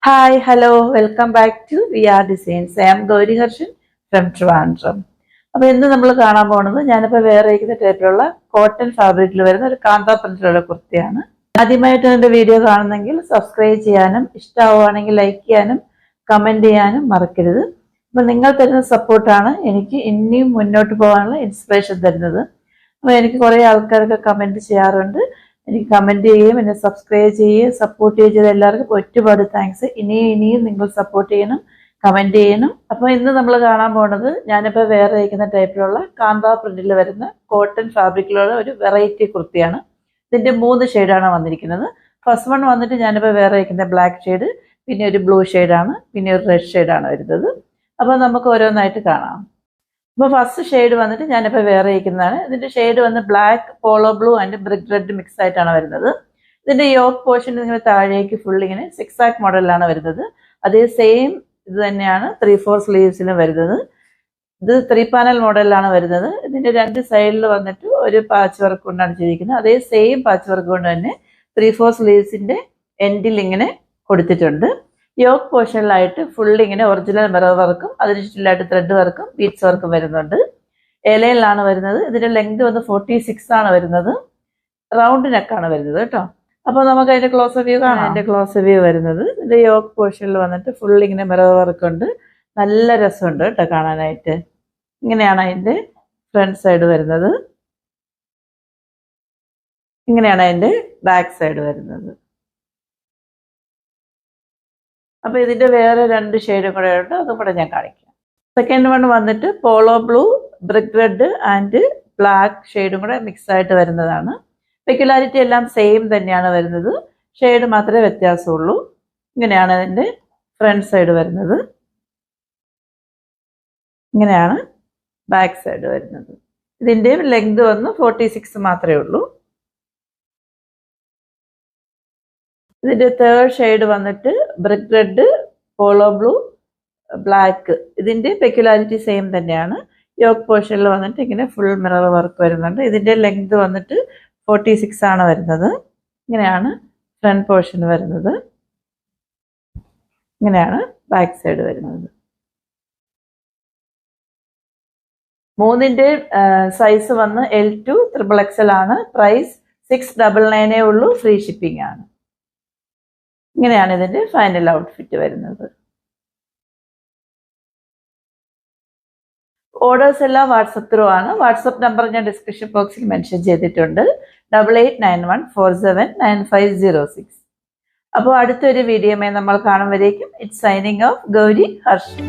Hi, hello, welcome back to VR Designs. I am Gauri Harshan from Trivandrum. അപ്പോൾ ഇന്ന് നമ്മൾ കാണാൻ പോകുന്നത് ഞാനിപ്പോൾ വേറെ ഇരിക്കുന്ന ടൈപ്പിലുള്ള കോട്ടൺ ഫാബ്രിക്കിൽ വരുന്ന ഒരു കാന്ത പ്രിന്റിലുള്ള കുർത്തിയാണ്. ആദ്യമായിട്ട് എൻ്റെ വീഡിയോ കാണുന്നെങ്കിൽ സബ്സ്ക്രൈബ് ചെയ്യാനും ഇഷ്ടമാവുകയാണെങ്കിൽ ലൈക്ക് ചെയ്യാനും കമൻറ്റ് ചെയ്യാനും മറക്കരുത്. അപ്പോൾ നിങ്ങൾ തരുന്ന സപ്പോർട്ടാണ് എനിക്ക് ഇനിയും മുന്നോട്ട് പോകാനുള്ള ഇൻസ്പിറേഷൻ തരുന്നത്. അപ്പോൾ എനിക്ക് കുറേ ആൾക്കാരൊക്കെ കമൻറ്റ് ചെയ്യാറുണ്ട്. എനിക്ക് കമൻറ്റ് ചെയ്യുകയും എന്നെ സബ്സ്ക്രൈബ് ചെയ്യുകയും സപ്പോർട്ട് ചെയ്ത എല്ലാവർക്കും ഒരുപാട് താങ്ക്സ്. ഇനിയും നിങ്ങൾ സപ്പോർട്ട് ചെയ്യണം, കമൻറ്റ് ചെയ്യണം. അപ്പോൾ ഇന്ന് നമ്മൾ കാണാൻ പോകുന്നത് ഞാനിപ്പോൾ വേറെ അയക്കുന്ന ടൈപ്പിലുള്ള കാന്ത പ്രിന്റിൽ വരുന്ന കോട്ടൺ ഫാബ്രിക്കിലുള്ള ഒരു വെറൈറ്റി കുർത്തിയാണ്. ഇതിൻ്റെ 3 ഷെയ്ഡാണ് വന്നിരിക്കുന്നത്. ഫസ്റ്റ് വൺ വന്നിട്ട് ഞാനിപ്പോൾ വേറെ അയക്കുന്ന ബ്ലാക്ക് ഷെയ്ഡ്, പിന്നെ ഒരു ബ്ലൂ ഷെയ്ഡാണ്, പിന്നെ ഒരു റെഡ് ഷെയ്ഡാണ് വരുന്നത്. അപ്പോൾ നമുക്ക് ഓരോന്നായിട്ട് കാണാം. അപ്പോൾ ഫസ്റ്റ് ഷെയ്ഡ് വന്നിട്ട് ഞാനിപ്പോൾ വേറെ ഇരിക്കുന്നതാണ്. ഇതിൻ്റെ ഷെയ്ഡ് വന്ന് black, polo blue and brick red mix ആയിട്ടാണ് വരുന്നത്. ഇതിൻ്റെ യോക്ക് പോർഷൻ ഇങ്ങനെ താഴേക്ക് ഫുൾ ഇങ്ങനെ 6 ആക്ക് മോഡലിലാണ് വരുന്നത്. അതേ സെയിം ഇത് തന്നെയാണ് 3/4 സ്ലീവ്സിലും വരുന്നത്. ഇത് 3 പാനൽ മോഡലിലാണ് വരുന്നത്. ഇതിൻ്റെ 2 സൈഡിൽ വന്നിട്ട് ഒരു പാച്ച് വർക്ക് കൊണ്ടാണ് ചെയ്തിരിക്കുന്നത്. അതേ സെയിം പാച്ച് വർക്ക് കൊണ്ട് തന്നെ 3/4 സ്ലീവ്സിൻ്റെ എൻഡിൽ ഇങ്ങനെ കൊടുത്തിട്ടുണ്ട്. യോക്ക് പോർഷനിലായിട്ട് ഫുൾ ഇങ്ങനെ ഒറിജിനൽ മിറർ വർക്കും അതിന് ചുറ്റിലായിട്ട് ത്രെഡ് വർക്കും ബീഡ്സ് വർക്കും വരുന്നുണ്ട്. ഇലയിലാണ് വരുന്നത്. ഇതിന്റെ ലെങ്ത് വന്ന് 46 ആണ് വരുന്നത്. റൗണ്ട് നെക്കാണ് വരുന്നത് കേട്ടോ. അപ്പോൾ നമുക്ക് അതിന്റെ ക്ലോസ് വ്യൂ കാണാം. അതിന്റെ ക്ലോസ് വ്യൂ വരുന്നത് ഇതിന്റെ യോക്ക് പോർഷനിൽ വന്നിട്ട് ഫുൾ ഇങ്ങനെ മിറർ വർക്ക് ഉണ്ട്. നല്ല രസമുണ്ട് കേട്ടോ കാണാനായിട്ട്. ഇങ്ങനെയാണ് അതിന്റെ ഫ്രണ്ട് സൈഡ് വരുന്നത്. ഇങ്ങനെയാണ് അതിന്റെ ബാക്ക് സൈഡ് വരുന്നത്. അപ്പോൾ ഇതിൻ്റെ വേറെ 2 ഷെയ്ഡും കൂടെ ഉണ്ട്, അതും കൂടെ ഞാൻ കാണിക്കാം. സെക്കൻഡ് വൺ വന്നിട്ട് polo blue, brick red and black ഷെയ്ഡും കൂടെ മിക്സ് ആയിട്ട് വരുന്നതാണ്. പെക്യുലാരിറ്റി എല്ലാം സെയിം തന്നെയാണ് വരുന്നത്, ഷെയ്ഡ് മാത്രമേ വ്യത്യാസമുള്ളൂ. ഇങ്ങനെയാണ് അതിൻ്റെ ഫ്രണ്ട് സൈഡ് വരുന്നത്. ഇങ്ങനെയാണ് ബാക്ക് സൈഡ് വരുന്നത്. ഇതിൻ്റെ ലെങ്ത് വന്ന് 46 മാത്രമേ ഉള്ളൂ. ഇതിന്റെ തേർഡ് ഷെയ്ഡ് വന്നിട്ട് brick red, polo blue, black. ഇതിന്റെ പെക്യുലാരിറ്റി സെയിം തന്നെയാണ്. യോക്ക് പോർഷനിൽ വന്നിട്ട് ഇങ്ങനെ ഫുൾ മിറർ വർക്ക് വരുന്നുണ്ട്. ഇതിന്റെ ലെങ്ത് വന്നിട്ട് 46 ആണ് വരുന്നത്. ഇങ്ങനെയാണ് ഫ്രണ്ട് പോർഷൻ വരുന്നത്. ഇങ്ങനെയാണ് ബാക്ക് സൈഡ് വരുന്നത്. 3ന്റെ സൈസ് വന്ന് L2 XXL ആണ്. പ്രൈസ് 699 ഉള്ളൂ. ഫ്രീ ഷിപ്പിംഗ് ആണ്. ഇങ്ങനെയാണ് ഇതിന്റെ ഫൈനൽ ഔട്ട്ഫിറ്റ് വരുന്നത്. ഓർഡേഴ്സ് എല്ലാം വാട്സപ്പ് ത്രൂ ആണ്. വാട്സപ്പ് നമ്പർ ഞാൻ ഡിസ്ക്രിപ്ഷൻ ബോക്സിൽ മെൻഷൻ ചെയ്തിട്ടുണ്ട്. 8891479506. അപ്പോൾ അടുത്തൊരു വീഡിയോയുമായി നമ്മൾ കാണുമ്പോഴേക്കും it's signing off Gauri Harshan.